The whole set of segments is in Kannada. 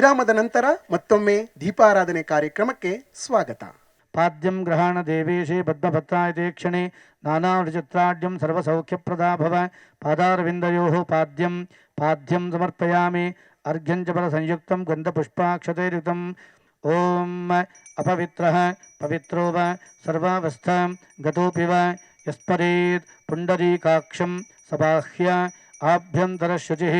ವಿರಾಮದ ನಂತರ ಮತ್ತೊಮ್ಮೆ ದೀಪಾರಾಧನೆ ಕಾರ್ಯಕ್ರಮಕ್ಕೆ ಸ್ವಾಗತ. ಪಾದ್ಯಂ ಗ್ರಹಣ ದೇವೇಶೇ ಪದ್ಮಪತ್ರಾಯತೆ ಕ್ಷಣೆ ನಾನಾವೃಚಿತ್ರಾಢ್ಯಂ ಸರ್ವಸೌಖ್ಯಪ್ರದಾ ಭವ ಪಾದಾರವಿಂದಯೋಃ ಪಾದ್ಯಂ ಸಮರ್ಪಯಾಮಿ ಅರ್ಘ್ಯಂಚ ಫಲ ಸಂಯುಕ್ತಂ ಗಂಧಪುಷ್ಪಾಕ್ಷತೈರ್ಯುತಂ. ಓಂ ಅಪವಿತ್ರಃ ಪವಿತ್ರೋ ವ ಸರ್ವಾವಸ್ಥಾಂ ಗತೋಪಿ ವ ಯಸ್ಪರೇತ್ ಪುಂಡರೀಕಾಕ್ಷಂ ಸಬಾಹ್ಯ ಆಭ್ಯಂತರಶುಚಿಃ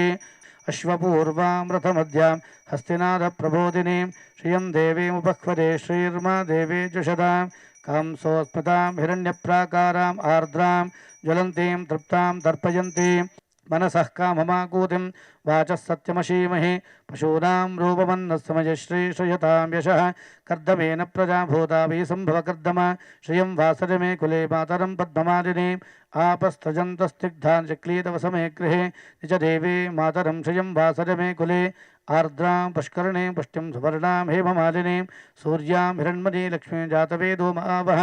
ಅಶ್ವಪೂರ್ವಾಮೃತಮಧ್ಯಾಂ ಹಸ್ತಿನಾದ ಪ್ರಬೋಧಿನೀಂ ಶ್ರಿಯಂ ದೇವೀಮುಪಹ್ವರೆ ಶ್ರೀರ್ಮಾ ದೇವೇ ಜುಷದಾಂ ಕಾಂಸೋಸ್ಮತಾಂ ಹಿರಣ್ಯಪ್ರಾಕಾರಾಂ ಆರ್ದ್ರಾಂ ಜ್ವಲಂತೀಂ ತೃಪ್ತಾಂ ತರ್ಪಯಂತೀಂ ಮನಸಃ ಕಾಮಮಾಕೂತಿಂ ವಾಚಃ ಸತ್ಯಮಶೀಮಹಿ ಪಶೂನಾಂ ರೂಪಮನ್ನಸ್ಸಮಯ ಶ್ರೀಶ್ರಯತಾಂ ಯಶಃ ಕರ್ದಮೇನ ಪ್ರಜಾಭೂತಾ ವೈ ಸಂಭವ ಕರ್ದಮ ಶ್ರಿಯಂ ವಾಸರಮೇ ಕುಲೆ ಮಾತರಂ ಪದ್ಮಮಾಲಿನೀಂ ಆಪಸ್ತಜಂತಸ್ತಿಗ್ಧಾನ್ ಚಕ್ಲೀತವಸಮೇ ಗೃಹೇ ನಿಜ ದೇವೇ ಮಾತರಂ ಶ್ರಿಯಂ ವಾಸರಮೇ ಕುಲೆ ಆರ್ದ್ರಾಂ ಪುಷ್ಕರಣೀಂ ಪುಷ್ಟಿಂ ಸುವರ್ಣಾಂ ಹೇಮಮಾಲಿನೀಂ ಸೂರ್ಯಾಂ ಹಿರಣ್ಮಯೀ ಲಕ್ಷ್ಮೀಂ ಜಾತವೇದೋ ಮಾವಹ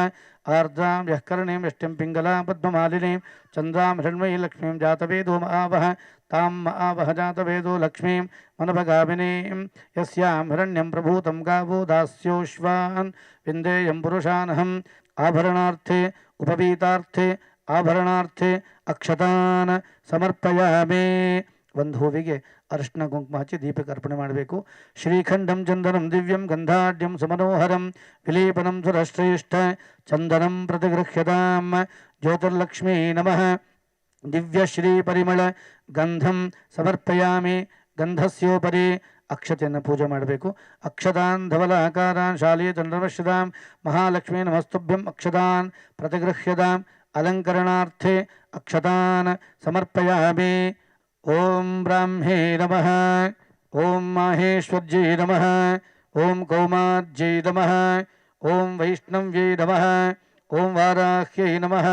ಆರ್ದ್ರಾಂ ಯಃ ಕರ್ಣೀಂ ಯಷ್ಟಿಂ ಪಿಂಗಲಾಂ ಪದ್ಮಮಾಲಿನೀಂ ಚಂದ್ರಾಂ ಹಿರಣ್ಮಯೀ ಲಕ್ಷ್ಮೀಂ ಜಾತವೇದೋ ಮಾವಹ ತಾಂ ಮಾವಹ ಜಾತವೇದೋ ಲಕ್ಷ್ಮೀಂ ಮನಭಗಾಮಿನೀಂ ಯಸ್ಯಾಂ ಹಿರಣ್ಯಂ ಪ್ರಭೂತಂ ಗಾವೋ ದಾಸ್ಯೋಶ್ವಾನ್ ವಿಂದೇಯಂ ಪುರುಷಾನಹಂ ಆಭರಣಾರ್ಥೆ ಉಪವೀತಾರ್ಥೆ ಆಭರಣಾರ್ಥೆ ಅಕ್ಷತಾನ್ ಸಮರ್ಪಯಾಮಿ. ಒಂದು ಹೂವಿಗೆ ಅರಿಶಿನ ಕುಂಕುಮ ಹಚ್ಚಿ ದೀಪಕ್ಕೆ ಅರ್ಪಣೆ ಮಾಡಬೇಕು. ಶ್ರೀಖಂಡಂ ಚಂದನಂ ದಿವ್ಯಂ ಗಂಧಾಢ್ಯಂ ಸುಮನೋಹರಂ ವಿಲೇಪನಂ ಸುರಶ್ರೇಷ್ಠ ಚಂದನಂ ಪ್ರತಿಗೃಹ್ಯತಾಂ. ಜ್ಯೋತಿರ್ಲಕ್ಷ್ಮೀ ನಮಃ. ದಿವ್ಯಶ್ರೀ ಪರಿಮಳ ಗಂಧಂ ಸಮರ್ಪಯಾಮಿ. ಗಂಧಸ್ಯೋಪರಿ ಅಕ್ಷತೆಯನ್ನು ಪೂಜೆ ಮಾಡಬೇಕು. ಅಕ್ಷತಾನ್ ಧವಲಾಕಾರಾನ್ ಶಾಲೀಯ ಚಂದ್ರವಶ್ಯತಾಂ ಮಹಾಲಕ್ಷ್ಮೀ ನಮಸ್ತುಭ್ಯಂ ಅಕ್ಷತಾನ್ ಪ್ರತಿಗೃಹ್ಯತಾಂ. ಅಲಂಕರಣಾರ್ಥೆ ಅಕ್ಷತಾನ್ ಸಮರ್ಪಯಾಮಿ. ಓಂ ಬ್ರಾಹ್ಮೇ ನಮಃ. ಓಂ ಮಾಹೇಶ್ವರ್ಯೈ ನಮಃ. ಓಂ ಕೌಮಾರ್ಯೈ ನಮಃ. ಓಂ ವೈಷ್ಣವ್ಯೈ ನಮಃ. ಓಂ ವಾರಾಹ್ಯೈ ನಮಃ.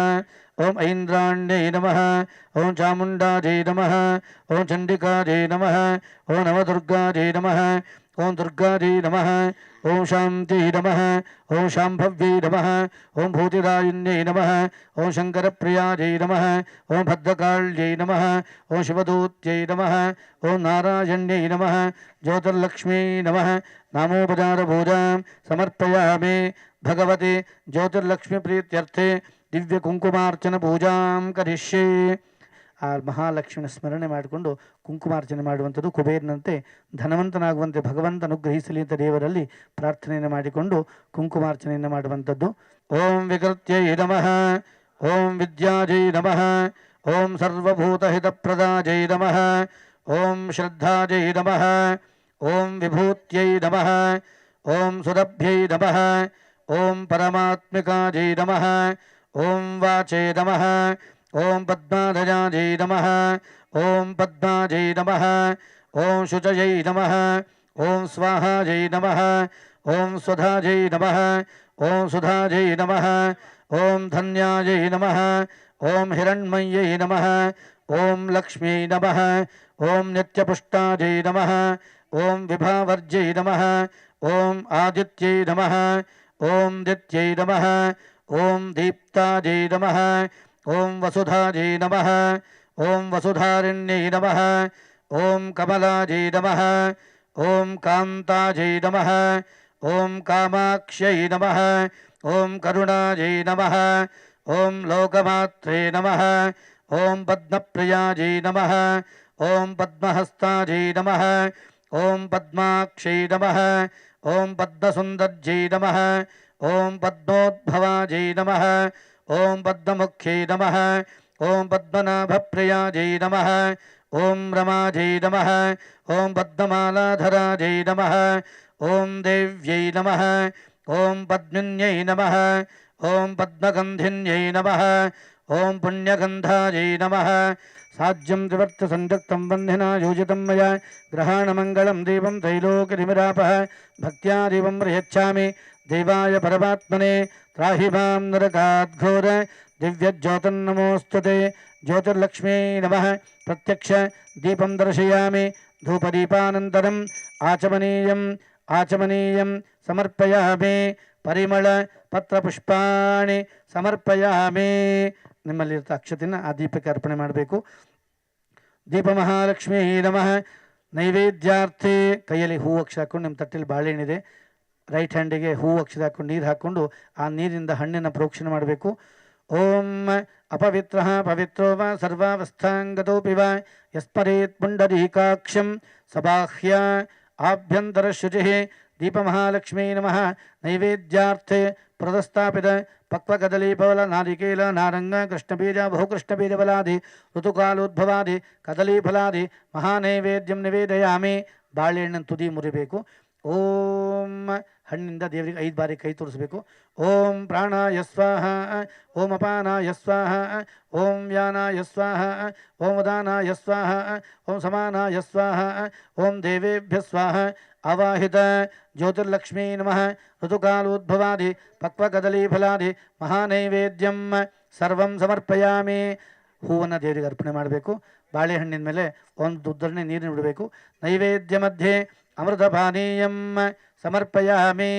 ಓಂ ಐಂದ್ರಾಣ್ಯೈ ನಮಃ. ಓಂ ಚಾಮುಂಡಾಜೈ ನಮಃ. ಓಂ ಚಂಡಿಕಾಜೈ ನಮಃ. ಓಂ ನವದುರ್ಗಾಜೈ ನಮಃ. ಓಂ ದುರ್ಗಾಜೈ ನಮಃ. ಓಂ ಶಾಂತ್ಯೈ ನಮಃ. ಓಂ ಶಾಂಭವ್ಯೈ ನಮಃ. ಓಂ ಭೂತಿದಾಯಿನ್ಯೈ ನಮಃ. ಓಂ ಶಂಕರಪ್ರಿಯಾಜೈ ನಮಃ. ಓಂ ಭದ್ರಕಾಳ್ಯೈ ನಮಃ. ಓಂ ಶಿವದೂತ್ಯೈ ನಮಃ. ಓಂ ನಾರಾಯಣ್ಯೈ ನಮಃ. ಜ್ಯೋತಿರ್ಲಕ್ಷ್ಮೀ ನಮಃ. ನಾಮೋಪಚಾರ ಪೂಜಾಂ ಸಮರ್ಪಯಾಮಿ. ಭಗವತಿ ಜ್ಯೋತಿರ್ಲಕ್ಷ್ಮೀ ಪ್ರೀತ್ಯರ್ಥೆ ದಿವ್ಯ ಕುಂಕುಮಾರ್ಚನ ಪೂಜಾಂ ಕರಿಷ್ಯೆ. ಆ ಮಹಾಲಕ್ಷ್ಮಿನ ಸ್ಮರಣೆ ಮಾಡಿಕೊಂಡು ಕುಂಕುಮಾರ್ಚನೆ ಮಾಡುವಂಥದ್ದು. ಕುಬೇರನಂತೆ ಧನವಂತನಾಗುವಂತೆ ಭಗವಂತ ಅನುಗ್ರಹಿಸಲಿ ಅಂತ ದೇವರಲ್ಲಿ ಪ್ರಾರ್ಥನೆಯನ್ನು ಮಾಡಿಕೊಂಡು ಕುಂಕುಮಾರ್ಚನೆಯನ್ನು ಮಾಡುವಂಥದ್ದು. ಓಂ ವಿಕೃತ್ಯೈ ನಮಃ. ಓಂ ವಿದ್ಯಾಜೈ ನಮಃ. ಓಂ ಸರ್ವಭೂತಹಿತಪ್ರದಾಜೈ ನಮಃ. ಓಂ ಶ್ರದ್ಧಾಜೈ ನಮಃ. ಓಂ ವಿಭೂತ್ಯೈ ನಮಃ. ಓಂ ಸುರಭ್ಯೈ ನಮಃ. ಓಂ ಪರಮಾತ್ಮಿಕಾಜೈ ನಮಃ. ಓಂ ವಾಚೇ ನಮಃ. ಓಂ ಪದ್ಮಾಧಜಾಜೈ ನಮಃ. ಓಂ ಪದ್ಮಾಜೈ ನಮಃ. ಓಂ ಶುಚಯೈ ನಮಃ. ಓಂ ಸ್ವಾಹಾಜೈ ನಮಃ. ಓಂ ಸ್ವಧಾಜೈ ನಮಃ. ಓಂ ಸುಧಾಜೈ ನಮಃ. ಓಂ ಧನ್ಯಾಜೈ ನಮಃ. ಓಂ ಹಿರಣ್ಮಯ್ಯೈ ನಮಃ. ಓಂ ಲಕ್ಷ್ಮೀ ನಮಃ. ಓಂ ನಿತ್ಯಪುಷ್ಟಾಜೈ ನಮಃ. ಓಂ ವಿಭಾವರ್ಜೈ ನಮಃ. ಓಂ ಆದಿತ್ಯೈ ನಮಃ. ಓಂ ದಿತ್ಯೈ ನಮಃ. ಓಂ ದೀಪ್ತಾಜೈ ನಮಃ. ಓಂ ವಸುಧಾಜೈ ನಮಃ. ಓಂ ವಸುಧಾರಿಣ್ಯೈ ನಮಃ. ಓಂ ಕಮಲಾಜೈ ನಮಃ. ಓಂ ಕಾಂತಾಜೈ ನಮಃ. ಓಂ ಕಾಮಾಕ್ಷ್ಯೈ ನಮಃ. ಓಂ ಕರುಣಾಜೈ ನಮಃ. ಓಂ ಲೋಕಮಾತ್ರೇ ನಮಃ. ಓಂ ಪದ್ಮಪ್ರಿಯಾಜೈ ನಮಃ. ಓಂ ಪದ್ಮಹಸ್ತಾಜೈ ನಮಃ. ಓಂ ಪದ್ಮಾಕ್ಷೈ ನಮಃ. ಓಂ ಪದ್ಮಸುಂದರ್ಜೈ ನಮಃ. ಓಂ ಪದ್ಮೋದ್ಭವಾಜೈ ನಮಃ. ಓಂ ಪದ್ಮಮುಖ್ಯೈ ನಮಃ. ಓಂ ಪದ್ಮನಾಭಪ್ರಿಯಾಜೈ ನಮಃ. ಓಂ ರಮಾಜೈ ನಮಃ. ಓಂ ಪದ್ಮಮಾಲಾಧರಾಜೈ ನಮಃ. ಓಂ ದೇವ್ಯೈ ನಮಃ. ಓಂ ಪದ್ಮಿನ್ಯೈ ನಮಃ. ಓಂ ಪದ್ಮಗಂಧಿನ್ಯೈ ನಮಃ. ಓಂ ಪುಣ್ಯಗಂಧಾಜೈ ನಮಃ. ಸಾಜ್ಯಂ ತ್ರಿವರ್ತ ಸಂಯುಕ್ತಂ ವಂದಿನಾ ಯೋಜಿತಂ ಮಯಾ ಗ್ರಹಾಣಮಂಗಳಂ ದೀಪಂ ತ್ರೈಲೋಕ್ಯನಿಮಿರಾಪಃ ಭಕ್ತ್ಯಾ ದೀಪಂ ಪ್ರಯಚ್ಛಾಮಿ. ದೇವಾಯ ಪರಮಾತ್ಮನೆ ತ್ರಾಹಿ ಮಾಂ ನರಕಾದ್ಘೋರ ದಿವ್ಯಜ್ಯೋತಿರ್ನಮೋಸ್ತುತೆ. ಜ್ಯೋತಿರ್ಲಕ್ಷ್ಮೀ ನಮಃ. ಪ್ರತ್ಯಕ್ಷ ದೀಪಂ ದರ್ಶಯಾಮಿ. ಧೂಪದೀಪಾನಂತರಂ ಆಚಮನೀಯಂ ಸಮರ್ಪಯಾಮಿ. ಪರಿಮಳ ಪತ್ರಪುಷ್ಪಾಣಿ ಸಮರ್ಪಯಾಮಿ. ನಿಮ್ಮಲ್ಲಿರ್ತ ಅಕ್ಷತೆಯನ್ನು ಆ ದೀಪಕ್ಕೆ ಅರ್ಪಣೆ ಮಾಡಬೇಕು. ದೀಪ ಮಹಾಲಕ್ಷ್ಮೀ ನಮಃ. ನೈವೇದ್ಯಾರ್ಥಿ ಕೈಯಲ್ಲಿ ಹೂವು ಅಕ್ಷರ ಹಾಕೊಂಡು ನಿಮ್ಮ ತಟ್ಟೆಯಲ್ಲಿ ಬಾಳೆಹಣ್ಣಿದೆ, ರೈಟ್ ಹ್ಯಾಂಡಿಗೆ ಹೂವು ಅಕ್ಷರ ಹಾಕೊಂಡು ನೀರು ಹಾಕ್ಕೊಂಡು ಆ ನೀರಿನಿಂದ ಹಣ್ಣಿನ ಪ್ರೋಕ್ಷಣೆ ಮಾಡಬೇಕು. ಓಂ ಅಪವಿತ್ರ ಪವಿತ್ರೋ ವ ಸರ್ವಾವಸ್ಥಾಂಗತೋಪಿ ವ ಯಸ್ಪರೇತ್ ಪುಂಡರೀಕಾಕ್ಷಂ ಸಬಾಹ್ಯ ಆಭ್ಯಂತರ ಶುಚಿ ದೀಪಮಹಾಲಕ್ಷ್ಮೀ ನಮಃ. ನೈವೇದ್ಯಾರ್ಥೆ ಪ್ರದಸ್ಥಾಪಿತ ಪಕ್ವಕದಲೀಫಲ ನಾರಿಕೇಲ ನಾರಂಗ ಕೃಷ್ಣಬೀಜ ಬಹುಕೃಷ್ಣಬೀಜಫಲಾದಿ ಋತುಕಾಲೋದ್ಭವಾದಿ ಕದಲೀಫಲಾದಿ ಮಹಾನೈವೇದ್ಯಂ ನಿವೇದಯಾಮಿ. ಬಾಳೆಹಣ್ಣನ್ನು ತುದಿ ಮುರಿಬೇಕು. ಓಂ ಹಣ್ಣಿಂದ ದೇವರಿಗೆ 5 ಬಾರಿ ಕೈ ತೋರಿಸಬೇಕು. ಓಂ ಪ್ರಾಣಾಯ ಸ್ವಾಹ, ಓಂ ಅಪಾನಾಯ ಸ್ವಾಹ, ಓಂ ವ್ಯಾನಾಯ ಸ್ವಾಹ, ಓಂ ಉದಾನಾಯ ಸ್ವಾಹ, ಓಂ ಸಮಾನಾಯ ಸ್ವಾಹ, ಓಂ ದೇವೇಭ್ಯ ಸ್ವಾಹ. ಅವಾಹಿತ ಜ್ಯೋತಿರ್ಲಕ್ಷ್ಮೀ ನಮಃ. ಋತುಕಾಲೋದ್ಭವಾದಿ ಪಕ್ವಕದಲೀಫಲಾದಿ ಮಹಾನೈವೇದ್ಯಂ ಸರ್ವಂ ಸಮರ್ಪಯಾಮಿ. ಹೂವನ್ನು ದೇವರಿಗೆ ಅರ್ಪಣೆ ಮಾಡಬೇಕು. ಬಾಳೆಹಣ್ಣಿನ ಮೇಲೆ ಒಂದು ಉದ್ದರಣೆ ನೀರನ್ನು ಬಿಡಬೇಕು. ನೈವೇದ್ಯ ಮಧ್ಯೆ ಅಮೃತಪಾನೀಯಂ ಸಮರ್ಪಯಾಮಿ.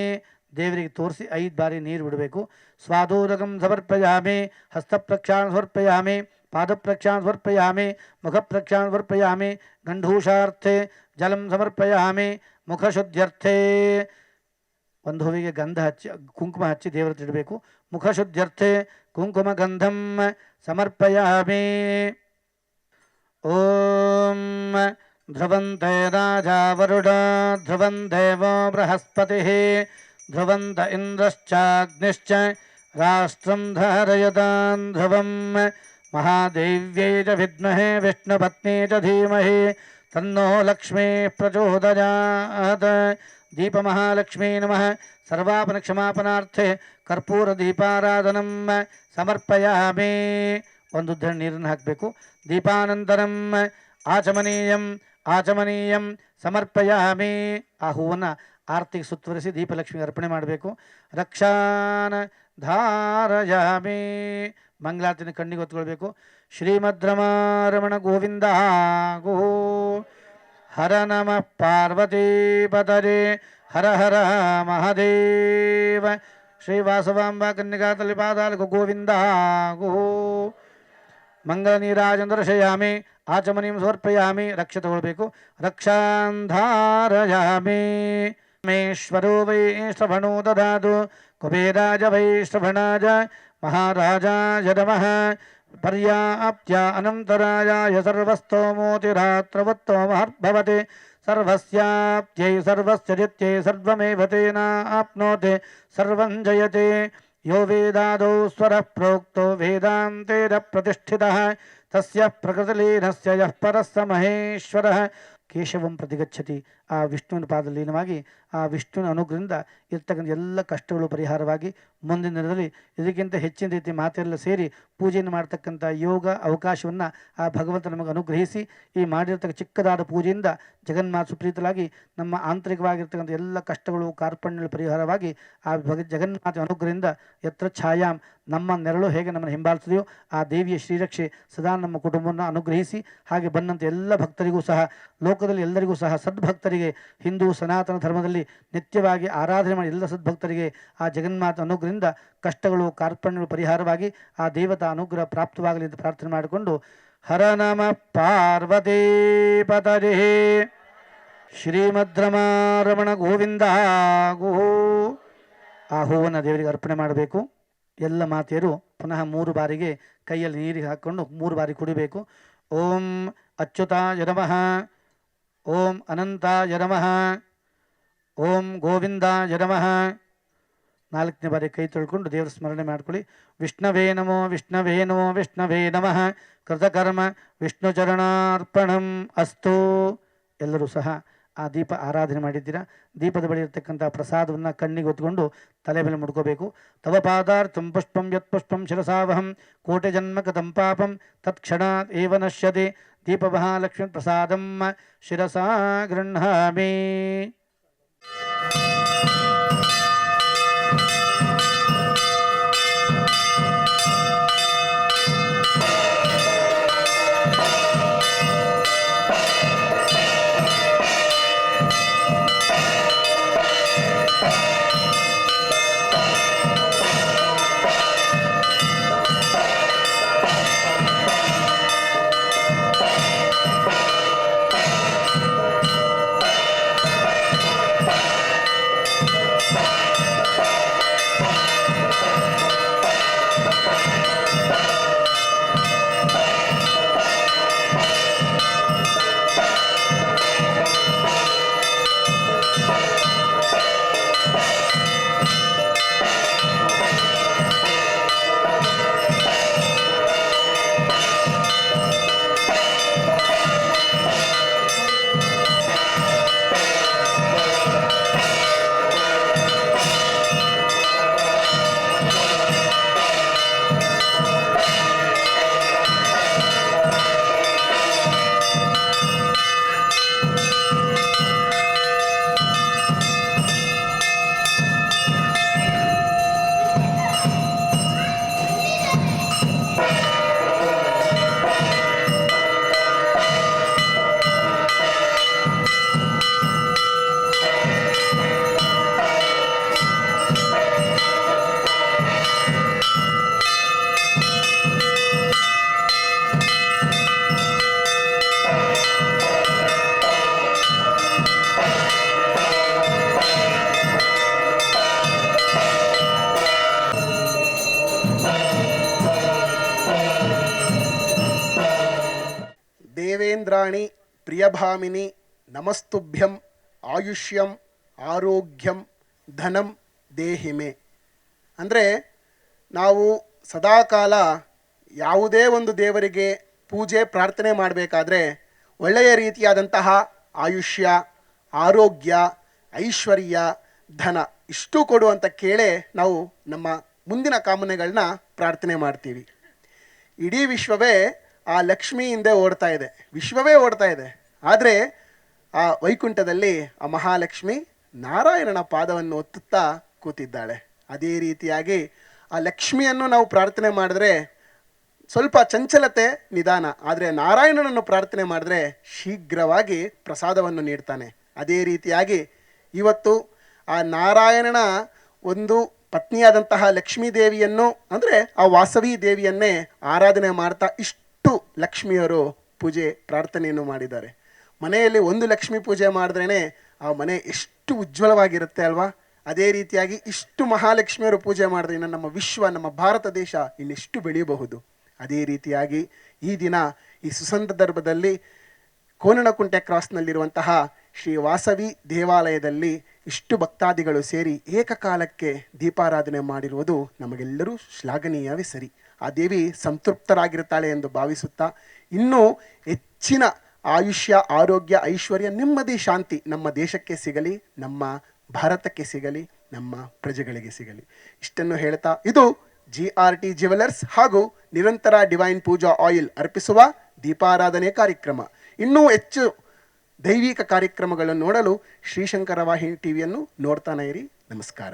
ದೇವರಿಗೆ ತೋರಿಸಿ 5 ಬಾರಿ ನೀರು ಬಿಡಬೇಕು. ಸ್ವಾದೋದಕಂ ಸಮರ್ಪಯಾಮಿ, ಹಸ್ತಪ್ರಕ್ಷಾಳ ಸಮರ್ಪಯಾಮಿ, ಪಾದಪ್ರಕ್ಷಾಳ ಸಮರ್ಪಯಾಮಿ, ಮುಖಪ್ರಕ್ಷಾಳ ಸಮರ್ಪಯಾಮಿ. ಗಂಧೂಷಾರ್ಥೆ ಜಲಂ ಸಮರ್ಪಯಾಮಿ. ಮುಖಶುದ್ಧ್ಯರ್ಥೆ ಒಂದು ಹೂವಿಗೆ ಗಂಧ ಹಚ್ಚಿ ಕುಂಕುಮ ಹಚ್ಚಿ ದೇವರ ಇಡಬೇಕು. ಮುಖಶುದ್ಧ್ಯರ್ಥೆ ಕುಂಕುಮ ಗಂಧಂ ಸಮರ್ಪಯಾಮಿ. ಓಂ ಧ್ರುವಂತೆ ರಾಜಾ ವರುಣ ಧ್ರುವಂ ದೇವೋ ಬೃಹಸ್ಪತಿ ಧ್ರುವಂತ ಇಂದ್ರಶ್ಚಾಗ್ನಿಶ್ಚ ರಾಷ್ಟ್ರಂ ಧಾರಯತಾನ್ ಧ್ರುವಂ. ಮಹಾದೇವ್ಯೈ ಚ ವಿದ್ಮಹೇ ವಿಷ್ಣುಪತ್ನೇ ಚ ಧೀಮಹಿ ತನ್ನೋ ಲಕ್ಷ್ಮೀ ಪ್ರಚೋದಯಾತ್. ದೀಪಮಹಾಲಕ್ಷ್ಮೀ ನಮಃ. ಸರ್ವಾಪನಕ್ಷಮಾಪನಾರ್ಥೆ ಕರ್ಪೂರ ದೀಪಾರಾಧನಂ ಸಮರ್ಪಯಾಮಿ. ಒಂದು ಉದ್ಧರಣೆ ನೀರನ್ನು ಹಾಕಬೇಕು. ದೀಪಾನಂತರಂ ಆಚಮನೀಯಂ ಆಚಮನೀಯಂ ಸಮರ್ಪಯಾಮಿ. ಆ ಹೂವನ್ನು ಆರತಿಗೆ ಸುತ್ತುವರಿಸಿ ದೀಪಲಕ್ಷ್ಮಿಗೆ ಅರ್ಪಣೆ ಮಾಡಬೇಕು. ರಕ್ಷಾನ್ ಧಾರಯಾಮಿ. ಮಂಗಳಾರತಿನ ಕಣ್ಣಿಗೆ ಹೊತ್ಕೊಳ್ಬೇಕು. ಶ್ರೀಮದ್ರಮಾರಮಣ ಗೋವಿಂದ ಗೋ. ಹರ ನಮಃ ಪಾರ್ವತೀಪತಯೇ ಹರ ಹರ ಮಹಾದೇವ. ಶ್ರೀ ವಾಸವಾಂಬ ಕನ್ನಿಕಾ ತಲಿಪಾದಾలకు ಗೋವಿಂದ ಗೋ. ಮಂಗಲ ನೀರಾಜನ ದರ್ಶಯಾಮಿ. ಆಚಮನೀಂ ಸಮರ್ಪಯಾಮಿ. ರಕ್ಷೆ ತಗೊಳ್ಬೇಕು. ರಕ್ಷಾಂಧಾರಯಾಮಿ. ಮೇಶ್ವರೋ ವೈ ಶ್ರವಣೋ ದದಾತು ಕುಬೇರಾಜ ವೈ ಶ್ರವಣಾಜ ಮಹಾರಾಜಾಯ ನಮಃ. ಪರ್ಯಾಪ್ತ್ಯ ಅನಂತರಾಯಾಯ ಸರ್ವಸ್ತೋಮೋತಿರಾತ್ರವತ್ತೋಮಹರ್ಭವತಿ. ಸರ್ವಸ್ಯಾಪ್ತ್ಯೈ ಸರ್ವಸ್ಯ ಜಿತ್ಯೈ ಸರ್ವಮೇವ ತೇನಾಪ್ನೋತಿ ಸರ್ವಂ ಜಯತೆ. ಯೋ ವೇದಾದೌ ಸ್ವರಃ ಪ್ರೋಕ್ತೋ ವೇದಾಂತೇನ ಪ್ರತಿಷ್ಠಿತಃ ತಸ್ಯ ಪ್ರಕೃತಿಲೀನಸ್ಯ ಯಃ ಪರಃ ಸ ಮಹೇಶ್ವರಃ. ಕೇಶವಂ ಪ್ರತಿಗಚ್ಚತಿ. ಆ ವಿಷ್ಣುವಿನ ಪಾದ ಲೀನವಾಗಿ ಆ ವಿಷ್ಣುವಿನ ಅನುಗ್ರಹದಿಂದ ಇರ್ತಕ್ಕಂಥ ಎಲ್ಲ ಕಷ್ಟಗಳು ಪರಿಹಾರವಾಗಿ ಮುಂದಿನ ದಿನದಲ್ಲಿ ಇದಕ್ಕಿಂತ ಹೆಚ್ಚಿನ ರೀತಿ ಮಾತೆಲ್ಲ ಸೇರಿ ಪೂಜೆಯನ್ನು ಮಾಡ್ತಕ್ಕಂಥ ಯೋಗ ಅವಕಾಶವನ್ನು ಆ ಭಗವಂತ ನಮಗೆ ಅನುಗ್ರಹಿಸಿ ಈ ಮಾಡಿರ್ತಕ್ಕ ಚಿಕ್ಕದಾದ ಪೂಜೆಯಿಂದ ಜಗನ್ಮಾತೆ ಸುಪ್ರೀತಲಾಗಿ ನಮ್ಮ ಆಂತರಿಕವಾಗಿರ್ತಕ್ಕಂಥ ಎಲ್ಲ ಕಷ್ಟಗಳು ಕಾರ್ಪಣ್ಯಗಳು ಪರಿಹಾರವಾಗಿ ಆ ಜಗನ್ಮಾತೆ ಅನುಗ್ರಹದಿಂದ ಯತ್ರ ಛಾಯಾಂ ನಮ್ಮ ನೆರಳು ಹೇಗೆ ನಮ್ಮನ್ನು ಹಿಂಬಾಲಿಸಿದೆಯೋ ಆ ದೇವಿಯ ಶ್ರೀರಕ್ಷೆ ಸದಾ ನಮ್ಮ ಕುಟುಂಬವನ್ನು ಅನುಗ್ರಹಿಸಿ ಹಾಗೆ ಬಂದಂಥ ಎಲ್ಲ ಭಕ್ತರಿಗೂ ಸಹ ಲೋಕದಲ್ಲಿ ಎಲ್ಲರಿಗೂ ಸಹ ಸದ್ಭಕ್ತರಿಗೆ ಹಿಂದೂ ಸನಾತನ ಧರ್ಮದಲ್ಲಿ ನಿತ್ಯವಾಗಿ ಆರಾಧನೆ ಮಾಡಿ ಎಲ್ಲ ಸದ್ಭಕ್ತರಿಗೆ ಆ ಜಗನ್ಮಾತ ಅನುಗ್ರಹದಿಂದ ಕಷ್ಟಗಳು ಕಾರ್ಪಣ್ಯಗಳು ಪರಿಹಾರವಾಗಿ ಆ ದೇವತಾ ಅನುಗ್ರಹ ಪ್ರಾಪ್ತವಾಗಲಿ ಅಂತ ಪ್ರಾರ್ಥನೆ ಮಾಡಿಕೊಂಡು ಹರ ನಮಃ ಪಾರ್ವತೀಪತಯೇ ಶ್ರೀಮದ್ರಮಾರಮಣ ಗೋವಿಂದ ಗೋ. ಆ ಹೂವನ್ನು ದೇವರಿಗೆ ಅರ್ಪಣೆ ಮಾಡಬೇಕು. ಎಲ್ಲ ಮಾತೆಯರು ಪುನಃ 3 ಬಾರಿಗೆ ಕೈಯಲ್ಲಿ ನೀರಿಗೆ ಹಾಕ್ಕೊಂಡು 3 ಬಾರಿ ಕುಡಿಬೇಕು. ಓಂ ಅಚ್ಯುತಾಯ ನಮಃ, ಓಂ ಅನಂತಾಯ ನಮಃ, ಓಂ ಗೋವಿಂದಾಯ ನಮಃ. 4ನೇ ಬಾರಿ ಕೈ ತೊಳ್ಕೊಂಡು ದೇವರ ಸ್ಮರಣೆ ಮಾಡ್ಕೊಳ್ಳಿ. ವಿಷ್ಣವೇ ನಮೋ ವಿಷ್ಣವೇ ನಮೋ ವಿಷ್ಣವೇ ನಮಃ. ಕೃತಕರ್ಮ ವಿಷ್ಣು ಚರಣಾರ್ಪಣಂ ಅಸ್ತು. ಎಲ್ಲರೂ ಸಹ ಆ ದೀಪ ಆರಾಧನೆ ಮಾಡಿದ್ದೀರಾ. ದೀಪದ ಬಳಿ ಇರತಕ್ಕಂಥ ಪ್ರಸಾದವನ್ನು ಕಣ್ಣಿಗೆ ಹೊತ್ಕೊಂಡು ತಲೆ ಮೇಲೆ ಮುಡ್ಕೋಬೇಕು. ತವ ಪಾದಾರ್ಥಂ ಪುಷ್ಪಂ ಯತ್ ಪುಷ್ಪಂ ಶಿರಸಾವಹಂ ಕೋಟಿ ಜನ್ಮಕೃತಂ ಪಾಪಂ ತತ್ಕ್ಷಣಾತ್ ಏವ ನಶ್ಯತೆ. ದೀಪಮಹಾಲಕ್ಷ್ಮೀ ಪ್ರಸಾದಂ ಶಿರಸಾ ಗೃಹ್ಣಾಮಿ. ಇಂದ್ರಾಣಿ ಪ್ರಿಯಭಾಮಿನಿ ನಮಸ್ತುಭ್ಯಂ ಆಯುಷ್ಯಂ ಆರೋಗ್ಯಂ ಧನಂ ದೇಹಿಮೆ. ಅಂದರೆ ನಾವು ಸದಾಕಾಲ ಯಾವುದೇ ಒಂದು ದೇವರಿಗೆ ಪೂಜೆ ಪ್ರಾರ್ಥನೆ ಮಾಡಬೇಕಾದ್ರೆ ಒಳ್ಳೆಯ ರೀತಿಯಾದಂತಹ ಆಯುಷ್ಯ, ಆರೋಗ್ಯ, ಐಶ್ವರ್ಯ, ಧನ ಇಷ್ಟು ಕೊಡು ಅಂತ ಕೇಳೇ ನಾವು ನಮ್ಮ ಮುಂದಿನ ಕಾಮನೆಗಳನ್ನ ಪ್ರಾರ್ಥನೆ ಮಾಡ್ತೀವಿ. ಇಡೀ ವಿಶ್ವವೇ ಆ ಲಕ್ಷ್ಮಿ ಹಿಂದೆ ಓಡ್ತಾ ಇದೆ, ವಿಶ್ವವೇ ಓಡ್ತಾ ಇದೆ. ಆದರೆ ಆ ವೈಕುಂಠದಲ್ಲಿ ಆ ಮಹಾಲಕ್ಷ್ಮಿ ನಾರಾಯಣನ ಪಾದವನ್ನು ಒತ್ತುತ್ತಾ ಕೂತಿದ್ದಾಳೆ. ಅದೇ ರೀತಿಯಾಗಿ ಆ ಲಕ್ಷ್ಮಿಯನ್ನು ನಾವು ಪ್ರಾರ್ಥನೆ ಮಾಡಿದ್ರೆ ಸ್ವಲ್ಪ ಚಂಚಲತೆ ನಿಧಾನ, ಆದರೆ ನಾರಾಯಣನನ್ನು ಪ್ರಾರ್ಥನೆ ಮಾಡಿದ್ರೆ ಶೀಘ್ರವಾಗಿ ಪ್ರಸಾದವನ್ನು ನೀಡ್ತಾನೆ. ಅದೇ ರೀತಿಯಾಗಿ ಇವತ್ತು ಆ ನಾರಾಯಣನ ಒಂದು ಪತ್ನಿಯಾದಂತಹ ಲಕ್ಷ್ಮೀ ದೇವಿಯನ್ನು ಅಂದರೆ ಆ ವಾಸವಿ ದೇವಿಯನ್ನೇ ಆರಾಧನೆ ಮಾಡ್ತಾ ಇಷ್ಟು ಲಕ್ಷ್ಮಿಯರು ಪೂಜೆ ಪ್ರಾರ್ಥನೆಯನ್ನು ಮಾಡಿದ್ದಾರೆ. ಮನೆಯಲ್ಲಿ ಒಂದು ಲಕ್ಷ್ಮೀ ಪೂಜೆ ಮಾಡಿದ್ರೇ ಆ ಮನೆ ಎಷ್ಟು ಉಜ್ವಲವಾಗಿರುತ್ತೆ ಅಲ್ವಾ? ಅದೇ ರೀತಿಯಾಗಿ ಇಷ್ಟು ಮಹಾಲಕ್ಷ್ಮಿಯರು ಪೂಜೆ ಮಾಡಿದ್ರೆ ಇನ್ನು ನಮ್ಮ ವಿಶ್ವ, ನಮ್ಮ ಭಾರತ ದೇಶ ಇನ್ನೆಷ್ಟು ಬೆಳೆಯಬಹುದು. ಅದೇ ರೀತಿಯಾಗಿ ಈ ದಿನ ಈ ಸುಸಂದರ್ಭದಲ್ಲಿ ಕೋನನಕುಂಟೆ ಕ್ರಾಸ್ನಲ್ಲಿರುವಂತಹ ಶ್ರೀ ವಾಸವಿ ದೇವಾಲಯದಲ್ಲಿ ಇಷ್ಟು ಭಕ್ತಾದಿಗಳು ಸೇರಿ ಏಕಕಾಲಕ್ಕೆ ದೀಪಾರಾಧನೆ ಮಾಡಿರುವುದು ನಮಗೆಲ್ಲರೂ ಶ್ಲಾಘನೀಯವೇ ಸರಿ. ಆ ದೇವಿ ಸಂತೃಪ್ತರಾಗಿರ್ತಾಳೆ ಎಂದು ಭಾವಿಸುತ್ತಾ ಇನ್ನೂ ಹೆಚ್ಚಿನ ಆಯುಷ್ಯ, ಆರೋಗ್ಯ, ಐಶ್ವರ್ಯ, ನೆಮ್ಮದಿ, ಶಾಂತಿ ನಮ್ಮ ದೇಶಕ್ಕೆ ಸಿಗಲಿ, ನಮ್ಮ ಭಾರತಕ್ಕೆ ಸಿಗಲಿ, ನಮ್ಮ ಪ್ರಜೆಗಳಿಗೆ ಸಿಗಲಿ. ಇಷ್ಟನ್ನು ಹೇಳ್ತಾ ಇದು GRT ಜ್ಯುವೆಲರ್ಸ್ ಹಾಗೂ ನಿರಂತರ ಡಿವೈನ್ ಪೂಜಾ ಆಯಿಲ್ ಅರ್ಪಿಸುವ ದೀಪಾರಾಧನೆ ಕಾರ್ಯಕ್ರಮ. ಇನ್ನೂ ಹೆಚ್ಚು ದೈವಿಕ ಕಾರ್ಯಕ್ರಮಗಳನ್ನು ನೋಡಲು ಶ್ರೀಶಂಕರ ವಾಹಿನಿ ಟಿವಿಯನ್ನು ನೋಡ್ತಾನೆ ಇರಿ. ನಮಸ್ಕಾರ.